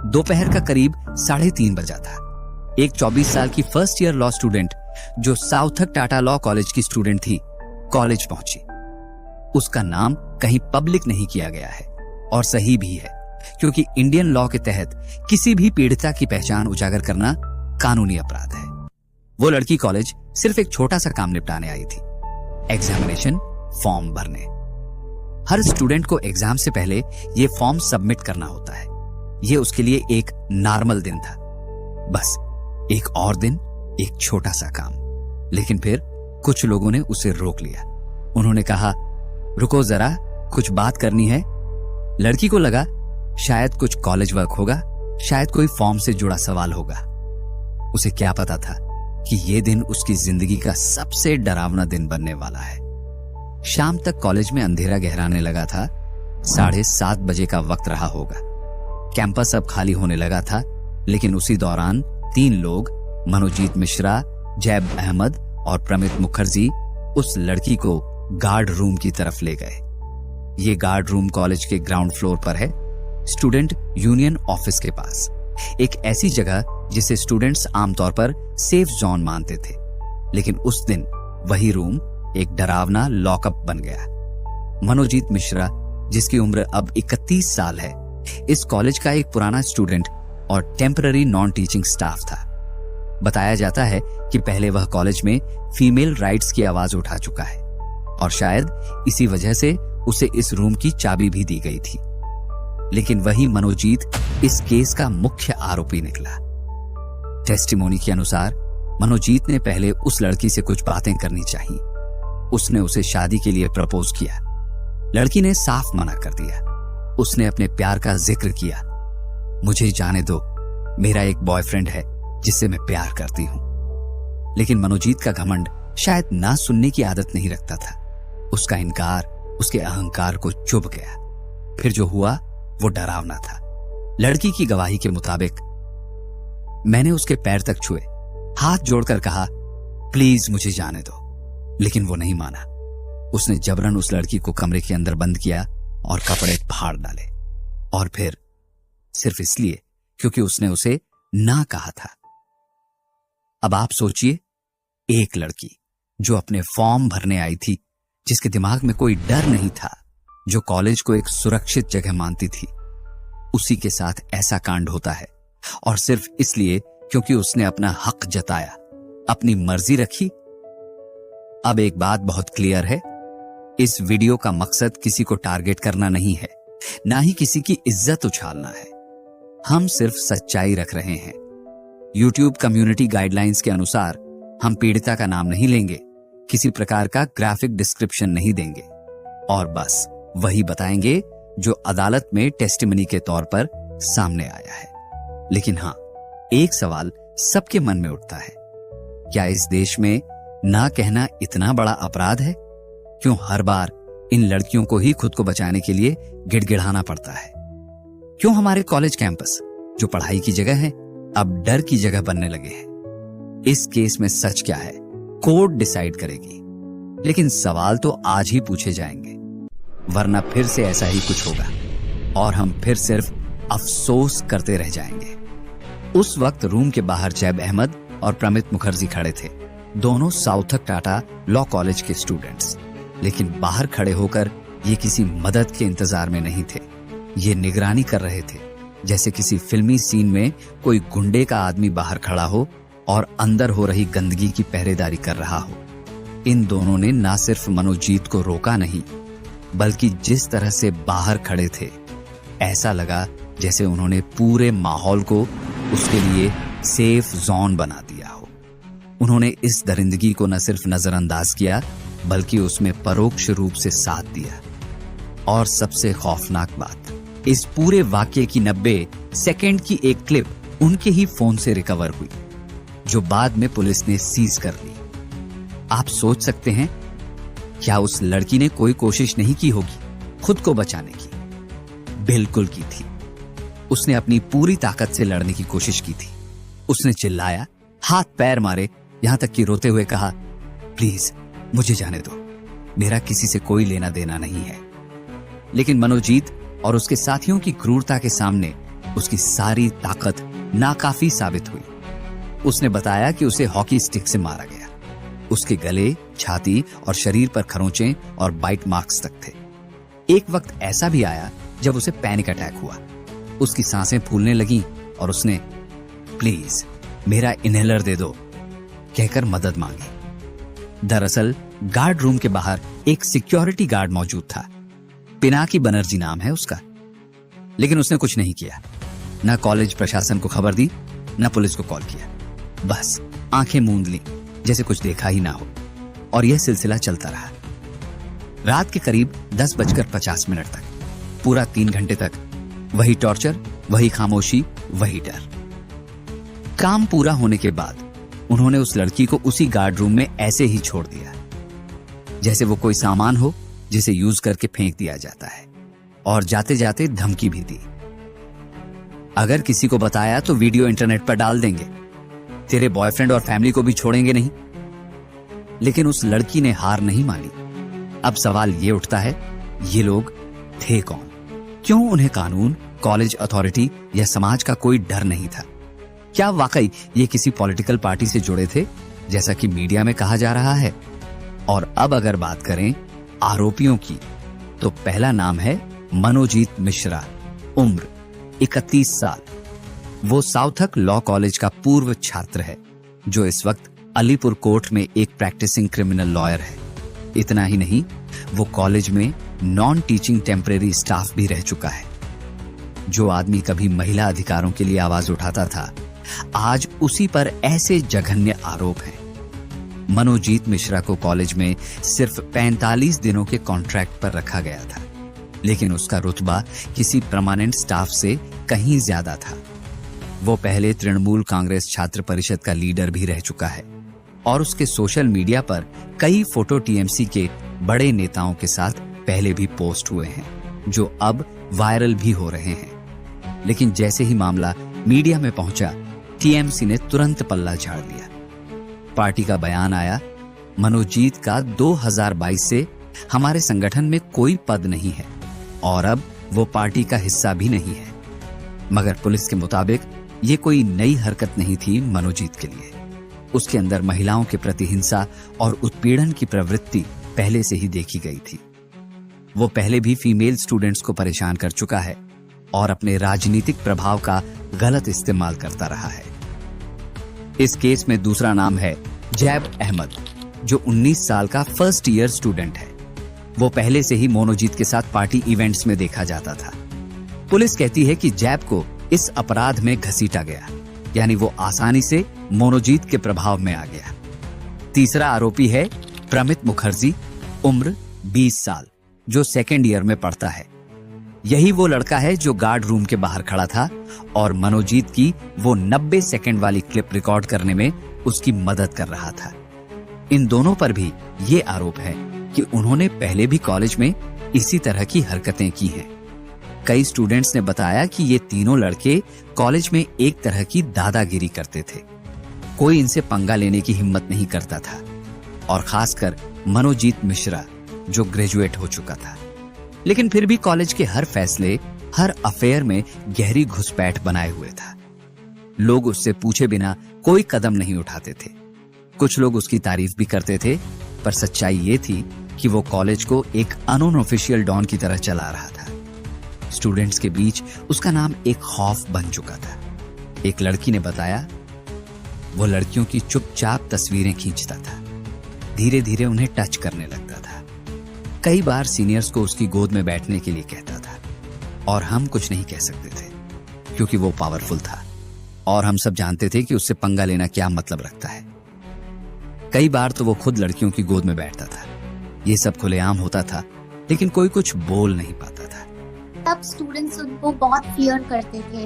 दोपहर का करीब 3:30 बजा था। एक 24 साल की फर्स्ट ईयर लॉ स्टूडेंट जो साउथक टाटा लॉ कॉलेज की स्टूडेंट थी, कॉलेज पहुंची। उसका नाम कहीं पब्लिक नहीं किया गया है और सही भी है, क्योंकि इंडियन लॉ के तहत किसी भी पीड़िता की पहचान उजागर करना कानूनी अपराध है। वो लड़की कॉलेज सिर्फ एक छोटा सा काम निपटाने आई थी, एग्जामिनेशन फॉर्म भरने। हर स्टूडेंट को एग्जाम से पहले ये फॉर्म सबमिट करना होता है। ये उसके लिए एक नॉर्मल दिन था, बस एक और दिन, एक छोटा सा काम। लेकिन फिर कुछ लोगों ने उसे रोक लिया। उन्होंने कहा, रुको जरा, कुछ बात करनी है। लड़की को लगा शायद कुछ कॉलेज वर्क होगा, शायद कोई फॉर्म से जुड़ा सवाल होगा। उसे क्या पता था कि यह दिन उसकी जिंदगी का सबसे डरावना दिन बनने वाला है। शाम तक कॉलेज में अंधेरा गहराने लगा था। 7:30 बजे का वक्त रहा होगा। कैंपस अब खाली होने लगा था, लेकिन उसी दौरान 3 लोग, मनोजीत मिश्रा, जैब अहमद और प्रमित मुखर्जी, उस लड़की को गार्ड रूम की तरफ ले गए। ये गार्ड रूम कॉलेज के ग्राउंड फ्लोर पर है, स्टूडेंट यूनियन ऑफिस के पास। एक ऐसी जगह जिसे स्टूडेंट्स आमतौर पर सेफ जोन मानते थे, लेकिन उस दिन वही रूम एक डरावना लॉकअप बन गया। मनोजीत मिश्रा, जिसकी उम्र अब 31 साल है, इस कॉलेज का एक पुराना स्टूडेंट और टेम्पररी नॉन टीचिंग स्टाफ था। बताया जाता है कि पहले वह कॉलेज में फीमेल राइट्स की आवाज उठा चुका है और शायद इसी वजह से उसे इस रूम की चाबी भी दी गई थी। लेकिन वही मनोजीत इस केस का मुख्य आरोपी निकला। टेस्टिमोनी के अनुसार मनोजीत ने पहले उस लड़की से कुछ बातें करनी चाहिए। उसने उसे शादी के लिए प्रपोज किया। लड़की ने साफ मना कर दिया। उसने अपने प्यार का जिक्र किया, मुझे जाने दो, मेरा एक बॉयफ्रेंड है जिससे मैं प्यार करती हूं। लेकिन मनोजीत का घमंड शायद ना सुनने की आदत नहीं रखता था। उसका इनकार उसके अहंकार को चुभ गया। फिर जो हुआ वो डरावना था। लड़की की गवाही के मुताबिक मैंने उसके पैर तक छुए, हाथ जोड़कर कहा, प्लीज मुझे जाने दो, लेकिन वो नहीं माना। उसने जबरन उस लड़की को कमरे के अंदर बंद किया और कपड़े फाड़ डाले, और फिर सिर्फ इसलिए क्योंकि उसने उसे ना कहा था। अब आप सोचिए, एक लड़की जो अपने फॉर्म भरने आई थी, जिसके दिमाग में कोई डर नहीं था, जो कॉलेज को एक सुरक्षित जगह मानती थी, उसी के साथ ऐसा कांड होता है, और सिर्फ इसलिए क्योंकि उसने अपना हक जताया, अपनी मर्जी रखी। अब एक बात बहुत क्लियर है, इस वीडियो का मकसद किसी को टारगेट करना नहीं है, ना ही किसी की इज्जत उछालना है। हम सिर्फ सच्चाई रख रहे हैं। YouTube कम्युनिटी गाइडलाइंस के अनुसार हम पीड़िता का नाम नहीं लेंगे, किसी प्रकार का ग्राफिक डिस्क्रिप्शन नहीं देंगे, और बस वही बताएंगे जो अदालत में टेस्टिमनी के तौर पर सामने आया है। लेकिन हां, एक सवाल सबके मन में उठता है, क्या इस देश में ना कहना इतना बड़ा अपराध है? क्यों हर बार इन लड़कियों को ही खुद को बचाने के लिए गिड़गिड़ाना पड़ता है? क्यों हमारे कॉलेज कैंपस, जो पढ़ाई की जगह है, अब डर की जगह बनने लगे हैं? इस केस में सच क्या है, कोर्ट डिसाइड करेगी। लेकिन सवाल तो आज ही पूछे जाएंगे, वरना फिर से ऐसा ही कुछ होगा और हम फिर सिर्फ अफसोस करते रह जाएंगे। उस वक्त रूम के बाहर जैब अहमद और प्रमित मुखर्जी खड़े थे, दोनों साउथक टाटा लॉ कॉलेज के स्टूडेंट्स। लेकिन बाहर खड़े होकर ये किसी मदद के इंतजार में नहीं थे। ये निगरानी कर रहे थे, जैसे किसी फिल्मी सीन में कोई गुंडे का आदमी बाहर खड़ा हो और अंदर हो रही गंदगी की पहरेदारी कर रहा हो। इन दोनों ने ना सिर्फ मनोजीत को रोका नहीं, बल्कि जिस तरह से बाहर खड़े थे, ऐसा लगा जैसे उन्होंने पूरे माहौल को उसके लिए सेफ जोन बना दिया हो। उन्होंने इस दरिंदगी को न सिर्फ नजरअंदाज किया, बल्कि उसमें परोक्ष रूप से साथ दिया। और सबसे खौफनाक बात, इस पूरे वाकये की 90 सेकंड की एक क्लिप उनके ही फोन से रिकवर हुई, जो बाद में पुलिस ने सीज कर ली। आप सोच सकते हैं, क्या उस लड़की ने कोई कोशिश नहीं की होगी खुद को बचाने की? बिल्कुल की थी। उसने अपनी पूरी ताकत से लड़ने की कोशिश की थी। उसने चिल्लाया, हाथ पैर मारे, यहां तक कि रोते हुए कहा, प्लीज मुझे जाने दो, मेरा किसी से कोई लेना देना नहीं है। लेकिन मनोजीत और उसके साथियों की क्रूरता के सामने उसकी सारी ताकत नाकाफी साबित हुई। उसने बताया कि उसे हॉकी स्टिक से मारा गया। उसके गले, छाती और शरीर पर खरोंचें और बाइट मार्क्स तक थे। एक वक्त ऐसा भी आया जब उसे पैनिक अटैक हुआ। उसकी सांसें फूलने लगीं और उसने प्लीज मेरा इनहेलर दे दो कहकर मदद मांगी। दरअसल गार्ड रूम के बाहर एक सिक्योरिटी गार्ड मौजूद था। पिनाकी बनर्जी नाम है उसका। लेकिन उसने कुछ नहीं किया, न कॉलेज प्रशासन को खबर दी, न पुलिस को कॉल किया। बस आंखें मूंद ली जैसे कुछ देखा ही ना हो। और यह सिलसिला चलता रहा। रात के करीब 10:50 तक, पूरा 3 घंटे तक वही टॉर्चर, वही खामोशी, वही डर। काम पूरा होने के बाद उन्होंने उस लड़की को उसी गार्ड रूम में ऐसे ही छोड़ दिया, जैसे वो कोई सामान हो जिसे यूज करके फेंक दिया जाता है। और जाते जाते धमकी भी दी, अगर किसी को बताया तो वीडियो इंटरनेट पर डाल देंगे, तेरे बॉयफ्रेंड और फैमिली को भी छोड़ेंगे नहीं। लेकिन उस लड़की ने हार नहीं मानी। अब सवाल ये उठता है, ये लोग थे कौन? क्यों उन्हें कानून, कॉलेज अथॉरिटी या समाज का कोई डर नहीं था? क्या वाकई ये किसी पॉलिटिकल पार्टी से जुड़े थे, जैसा कि मीडिया में कहा जा रहा है? और अब अगर बात करें आरोपियों की, तो पहला नाम है मनोजीत मिश्रा, उम्र 31 साल। वो साउथक लॉ कॉलेज का पूर्व छात्र है, जो इस वक्त अलीपुर कोर्ट में एक प्रैक्टिसिंग क्रिमिनल लॉयर है। इतना ही नहीं, वो कॉलेज में नॉन टीचिंग टेम्परेरी स्टाफ भी रह चुका है। जो आदमी कभी महिला अधिकारों के लिए आवाज उठाता था, आज उसी पर ऐसे जघन्य आरोप हैं। मनोजीत मिश्रा को कॉलेज में सिर्फ 45 दिनों के कॉन्ट्रैक्ट पर रखा गया था, लेकिन उसका रुतबा किसी परमानेंट स्टाफ से कहीं ज्यादा था। वो पहले तृणमूल कांग्रेस छात्र परिषद का लीडर भी रह चुका है और उसके सोशल मीडिया पर कई फोटो टीएमसी के बड़े नेताओं के साथ पहले भी पोस्ट हुए हैं, जो अब वायरल भी हो रहे हैं। लेकिन जैसे ही मामला मीडिया में पहुंचा, टीएमसी ने तुरंत पल्ला झाड़ लिया। पार्टी का बयान आया, मनोजीत का 2022 से हमारे संगठन में कोई पद नहीं है और अब वो पार्टी का हिस्सा भी नहीं है। मगर पुलिस के मुताबिक ये कोई नई हरकत नहीं थी मनोजीत के लिए। उसके अंदर महिलाओं के प्रति हिंसा और उत्पीड़न की प्रवृत्ति पहले से ही देखी गई थी। वो पहले भी फीमेल स्टूडेंट्स को परेशान कर चुका है और अपने राजनीतिक प्रभाव का गलत इस्तेमाल करता रहा है। इस केस में दूसरा नाम है जैब अहमद, जो 19 साल का फर्स्ट ईयर स्टूडेंट है। वो पहले से ही मनोजीत के साथ पार्टी इवेंट्स में देखा जाता था। पुलिस कहती है कि जैब को इस अपराध में घसीटा गया, यानी वो आसानी से मनोजीत के प्रभाव में आ गया। तीसरा आरोपी है प्रमित मुखर्जी, उम्र 20 साल, जो सेकेंड ईयर में पढ़ता है। यही वो लड़का है जो गार्ड रूम के बाहर खड़ा था और मनोजीत की वो 90 सेकंड वाली क्लिप रिकॉर्ड करने में उसकी मदद कर रहा था। इन दोनों पर भी ये आरोप है कि उन्होंने पहले भी कॉलेज में इसी तरह की हरकतें की हैं। कई स्टूडेंट्स ने बताया कि ये तीनों लड़के कॉलेज में एक तरह की दादागिरी करते थे। कोई इनसे पंगा लेने की हिम्मत नहीं करता था, और खासकर मनोजीत मिश्रा, जो ग्रेजुएट हो चुका था। लेकिन फिर भी कॉलेज के हर फैसले, हर अफेयर में गहरी घुसपैठ बनाए हुए था। लोग उससे पूछे बिना कोई कदम नहीं उठाते थे। कुछ लोग उसकी तारीफ भी करते थे, पर सच्चाई ये थी कि वो कॉलेज को एक अनऑफिशियल डॉन की तरह चला रहा था। स्टूडेंट्स के बीच उसका नाम एक खौफ बन चुका था। एक लड़की ने बताया, वो लड़कियों की चुपचाप तस्वीरें खींचता था, धीरे धीरे उन्हें टच करने लगता था। कई बार सीनियर्स को उसकी गोद में बैठने के लिए कहता था, और हम कुछ नहीं कह सकते थे क्योंकि वो पावरफुल था और हम सब जानते थे कि उससे पंगा लेना क्या मतलब रखता है। कई बार तो वो खुद लड़कियों की गोद में बैठता था। ये सब खुलेआम होता था, लेकिन कोई कुछ बोल नहीं पाता था। तब स्टूडेंट्स उनको बहुत फियर करते थे।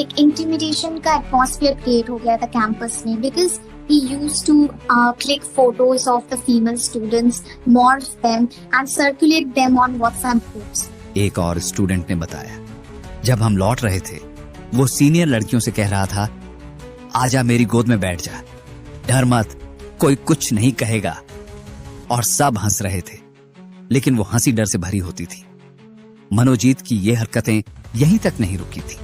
एक इंटिमिडेशन का एटमॉस्फेयर क्रिएट हो गया था कैंपस में, because he used to click photos of the female students, morph them and circulate them on WhatsApp groups. एक और स्टूडेंट ने बताया, जब हम लौट रहे थे, वो सीनियर लड़कियों से कह रहा था, आजा मेरी गोद में बैठ जा, डर मत, कोई कुछ नहीं कहेगा। और सब हंस रहे थे, लेकिन वो हंसी डर से भरी होती थी। मनोजीत की ये हरकतें यहीं तक नहीं रुकी थी।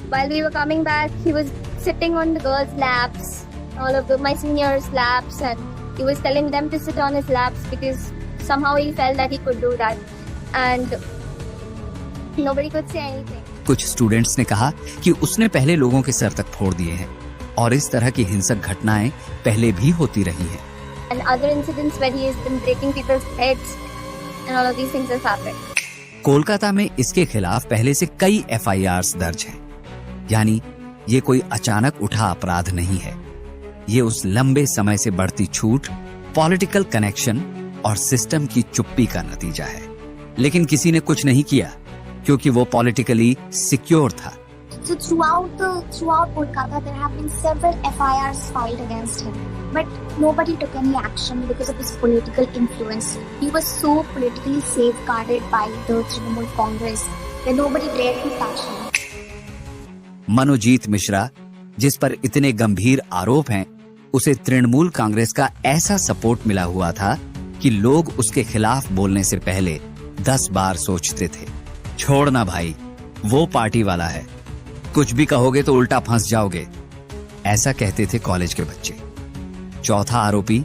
while we were coming back, he was sitting on the girls' laps, all of my seniors' laps, and he was telling them to sit on his laps because somehow he felt that he could do that, and nobody could say anything. कुछ students ने कहा कि उसने पहले लोगों के sir तक फोड़ दिए हैं और इस तरह की हिंसक घटनाएं पहले भी होती रही हैं। And other incidents where he has been breaking people's heads and all of these things have happened. Kolkata में इसके खिलाफ पहले से कई FIRs दर्ज हैं। यानी ये कोई अचानक उठा अपराध नहीं है। ये उस लंबे समय से बढ़ती छूट, पॉलिटिकल कनेक्शन और सिस्टम की चुप्पी का नतीजा है। लेकिन किसी ने कुछ नहीं किया क्योंकि वो पॉलिटिकली सिक्योर था। So throughout Kolkata, there have been several FIRs filed against him, but nobody took any action because of his political influence. He was so politically safeguarded by the Trinamool Congress that nobody dared to touch him. Manojit Mishra, जिस पर इतने गंभीर आरोप हैं, उसे तृणमूल कांग्रेस का ऐसा support मिला हुआ था कि लोग उसके खिलाफ बोलने से पहले 10 बार सोचते थे। छोड़ना भाई, वो पार्टी वाला है, कुछ भी कहोगे तो उल्टा फंस जाओगे, ऐसा कहते थे कॉलेज के बच्चे। चौथा आरोपी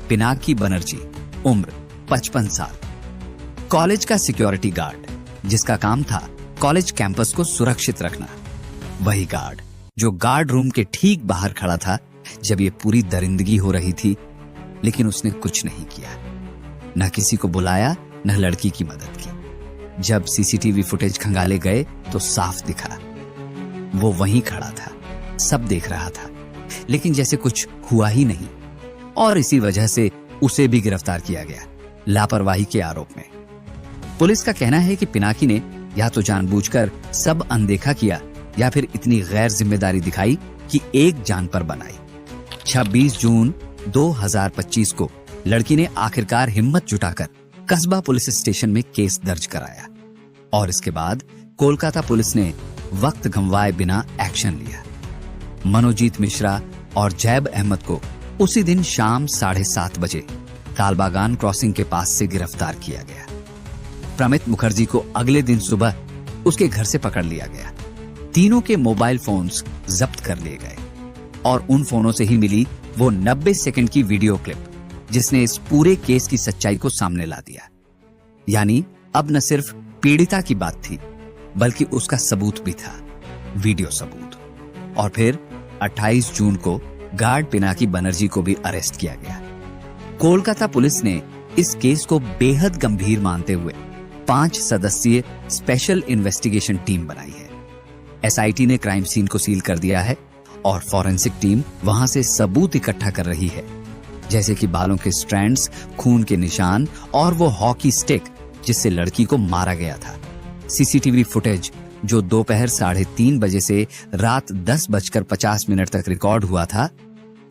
पिनाकी बनर्जी, उम्र 55 साल, कॉलेज का सिक्योरिटी गार्ड, जिसका काम था कॉलेज कैंपस को सुरक्षित रखना। वही गार्ड जो गार्ड रूम के ठीक बाहर खड़ा था जब ये पूरी दरिंदगी हो रही थी, लेकिन उसने कुछ नहीं किया, न किसी को बुलाया, न लड़की की मदद की। जब CCTV फुटेज खंगाले गए तो साफ दिखा वो वहीं खड़ा था, सब देख रहा था, लेकिन जैसे कुछ हुआ ही नहीं। और इसी वजह से उसे भी गिरफ्तार किया गया, लापरवाही के आरोप में। पुलिस का कहना है कि पिनाकी ने या तो जानबूझकर सब अनदेखा किया या फिर इतनी गैर जिम्मेदारी दिखाई कि एक जान पर बनाई। 26 जून 2025 को लड़की ने आखिरकार हिम्मत जुटाकर कस्बा पुलिस स्टेशन में केस दर्ज कराया और इसके बाद कोलकाता पुलिस ने वक्त गंवाए बिना एक्शन लिया। मनोजीत मिश्रा और जैब अहमद को उसी दिन शाम 7:30 बजे तालबागान क्रॉसिंग के पास से गिरफ्तार किया गया। प्रमित मुखर्जी को अगले दिन सुबह उसके घर से पकड़ लिया गया। तीनों के मोबाइल फोन्स जब्त कर लिए गए और उन फोनों से ही मिली वो 90 सेकंड की वीडियो क्लिप जिसने इस पूरे केस की सच्चाई को सामने ला दिया। यानी अब न सिर्फ पीड़िता की बात थी बल्कि उसका सबूत भी था, वीडियो सबूत। और फिर 28 जून को गार्ड पिनाकी बनर्जी को भी अरेस्ट किया गया। कोलकाता पुलिस ने इस केस को बेहद गंभीर मानते हुए 5 सदस्यीय स्पेशल इन्वेस्टिगेशन टीम बनाई है। SIT ने क्राइम सीन को सील कर दिया है और फॉरेंसिक टीम वहां से सबूत इकट्ठा कर रही है, जैसे कि बालों के स्ट्रैंड्स, खून के निशान और वो हॉकी स्टिक जिससे लड़की को मारा गया था। CCTV फुटेज जो दोपहर 3:30 बजे से रात 10:50 तक रिकॉर्ड हुआ था,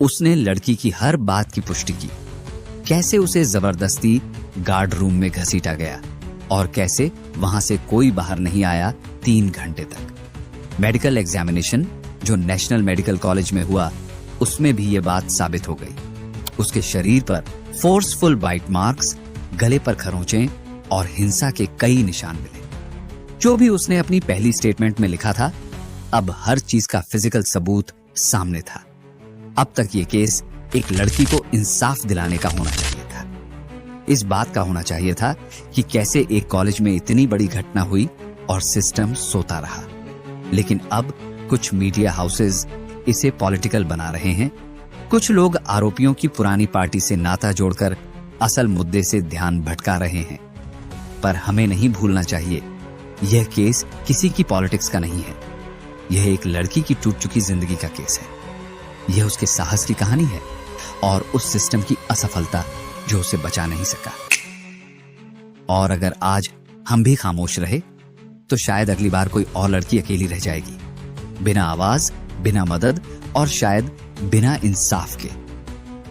उसने लड़की की हर बात की पुष्टि की। कैसे उसे जबरदस्ती गार्ड रूम में घसीटा गया और कैसे वहां से कोई बाहर नहीं आया 3 घंटे तक। मेडिकल एग्जामिनेशन जो नेशनल मेडिकल कॉलेज में हुआ, उसमें भी ये बात साबित हो गई। उसके शरीर पर फोर्सफुल बाइट मार्क्स, गले पर खरोंचें और हिंसा के कई निशान मिले। जो भी उसने अपनी पहली स्टेटमेंट में लिखा था, अब हर चीज का फिजिकल सबूत सामने था। अब तक ये केस एक लड़की को इंसाफ दिलाने का होना चाहिए था। इस बात का होना चाहिए था कि कैसे एक कॉलेज में इतनी बड़ी घटना हुई और सिस्टम सोता रहा। लेकिन अब कुछ मीडिया हाउसेस इसे पॉलिटिकल बना रहे हैं। कुछ लोग आरोपियों की पुरानी पार्टी से नाता जोड़कर असल मुद्दे से ध्यान भटका रहे हैं। पर हमें नहीं भूलना चाहिए, यह केस किसी की पॉलिटिक्स का नहीं है। यह एक लड़की की टूट चुकी जिंदगी का केस है। यह उसके साहस की कहानी है और उस सिस्टम की असफलता जो उसे बचा नहीं सका। और अगर आज हम भी खामोश रहे तो शायद अगली बार कोई और लड़की अकेली रह जाएगी, बिना आवाज, बिना मदद और शायद बिना इंसाफ के।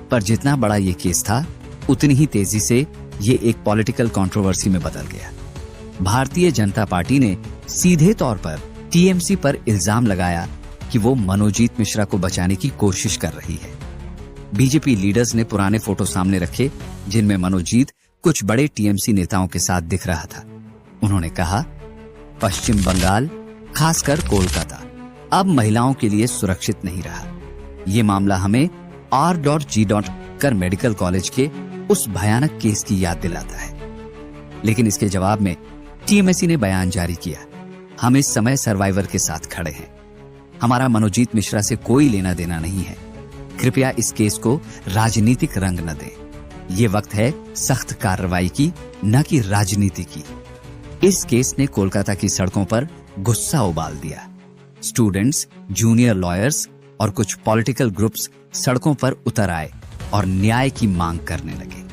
पर जितना बड़ा ये केस था, उतनी ही तेजी से ये एक पॉलिटिकल कंट्रोवर्सी में बदल गया। भारतीय जनता पार्टी ने सीधे तौर पर TMC पर इल्जाम लगाया कि वो मनोजीत मिश्रा को बचाने की कोशिश कर रही है। बीजेपी लीडर्स ने पुराने फोटो सामने रखे जिनमें मनोजीत कुछ बड़े TMC नेताओं के साथ दिख रहा था। उन्होंने कहा, पश्चिम बंगाल, खासकर कोलकाता, अब महिलाओं के लिए सुरक्षित नहीं रहा। ये मामला हमें R.G. कर मेडिकल कॉलेज के उस भयानक केस की याद दिलाता है। लेकिन इसके जवाब में TMSC ने बयान जारी किया, हम इस समय सर्वाइवर के साथ खड़े हैं। हमारा मनोजीत मिश्रा से कोई लेना देना नहीं है। कृपया इस केस को राजनीतिक रंग न दें। ये वक्त है सख्त कार्रवाई की, न कि राजनीति की। इस केस ने कोलकाता की सड़कों पर गुस्सा उबाल दिया। स्टूडेंट्स, जूनियर लॉयर्स और कुछ पॉलिटिकल ग्रुप्स सड़कों पर उतर आए और न्याय की मांग करने लगे।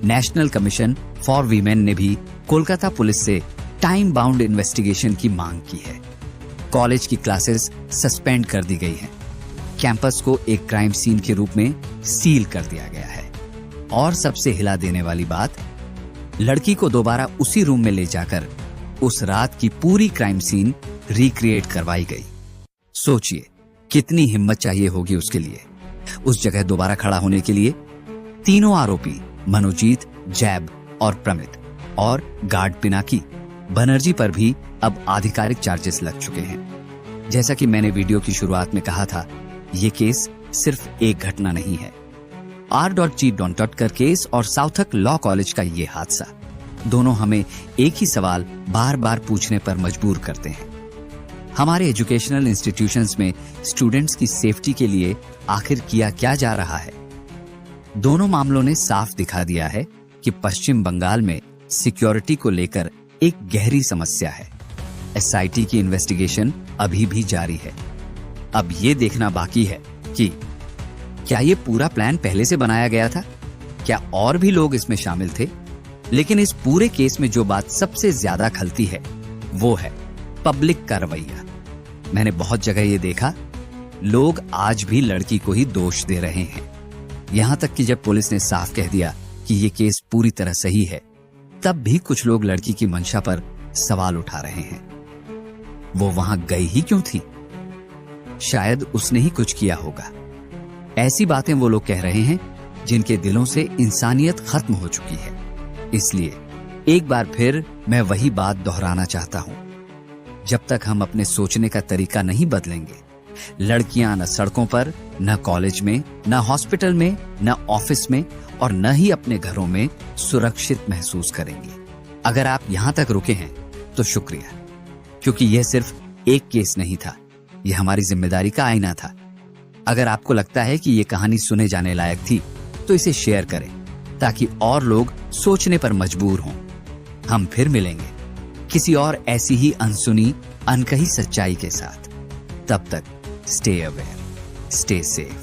नेशनल कमीशन फॉर वीमेन ने भी कोलकाता पुलिस से टाइम बाउंड इन्वेस्टिगेशन की मांग की है। कॉलेज की क्लासेस सस्पेंड कर दी गई हैं। कैंपस को एक क्राइम सीन के रूप में सील कर दिया गया है। और सबसे हिला देने वाली बात, लड़की को दोबारा उसी रूम में ले जाकर उस रात की पूरी क्राइम सीन रिक्रिएट करवाई गई। सोचिए कितनी हिम्मत चाहिए होगी उसके लिए, उस जगह दोबारा खड़ा होने के लिए। तीनों आरोपी मनोजीत, जैब और प्रमित और गार्ड पिनाकी बनर्जी पर भी अब आधिकारिक चार्जेस लग चुके हैं। जैसा कि मैंने वीडियो की शुरुआत में कहा था, ये केस सिर्फ एक घटना नहीं है। R.G. कर केस और साउथक लॉ कॉलेज का ये हादसा दोनों हमें एक ही सवाल बार बार पूछने पर मजबूर करते हैं। हमारे एजुकेशनल इंस्टीट्यूशंस में स्टूडेंट्स की सेफ्टी के लिए आखिर किया क्या जा रहा है? दोनों मामलों ने साफ दिखा दिया है कि पश्चिम बंगाल में सिक्योरिटी को लेकर एक गहरी समस्या है। SIT की इन्वेस्टिगेशन अभी भी जारी है। अब ये देखना बाकी है कि क्या ये पूरा प्लान पहले से बनाया गया था? क्या और भी लोग इसमें शामिल थे? लेकिन इस पूरे केस में जो बात सबसे ज्यादा खलती है वो है पब्लिक का रवैया। मैंने बहुत जगह ये देखा, लोग आज भी लड़की को ही दोष दे रहे हैं। यहां तक कि जब पुलिस ने साफ कह दिया कि ये केस पूरी तरह सही है, तब भी कुछ लोग लड़की की मंशा पर सवाल उठा रहे हैं। वो वहां गई ही क्यों थी? शायद उसने ही कुछ किया होगा। ऐसी बातें वो लोग कह रहे हैं जिनके दिलों से इंसानियत खत्म हो चुकी है। इसलिए एक बार फिर मैं वही बात दोहराना चाहता हूं, जब तक हम अपने सोचने का तरीका नहीं बदलेंगे, लड़कियां न सड़कों पर, न कॉलेज में, न हॉस्पिटल में, न ऑफिस में और न ही अपने घरों में सुरक्षित महसूस करेंगी। अगर आप यहां तक रुके हैं तो शुक्रिया, क्योंकि यह सिर्फ एक केस नहीं था, यह हमारी जिम्मेदारी का आईना था। अगर आपको लगता है कि यह कहानी सुने जाने लायक थी तो इसे शेयर करें ताकि और लोग सोचने पर मजबूर हों। हम फिर मिलेंगे किसी और ऐसी ही अनसुनी, अनकही सच्चाई के साथ। तब तक स्टे अवेयर, स्टे सेफ।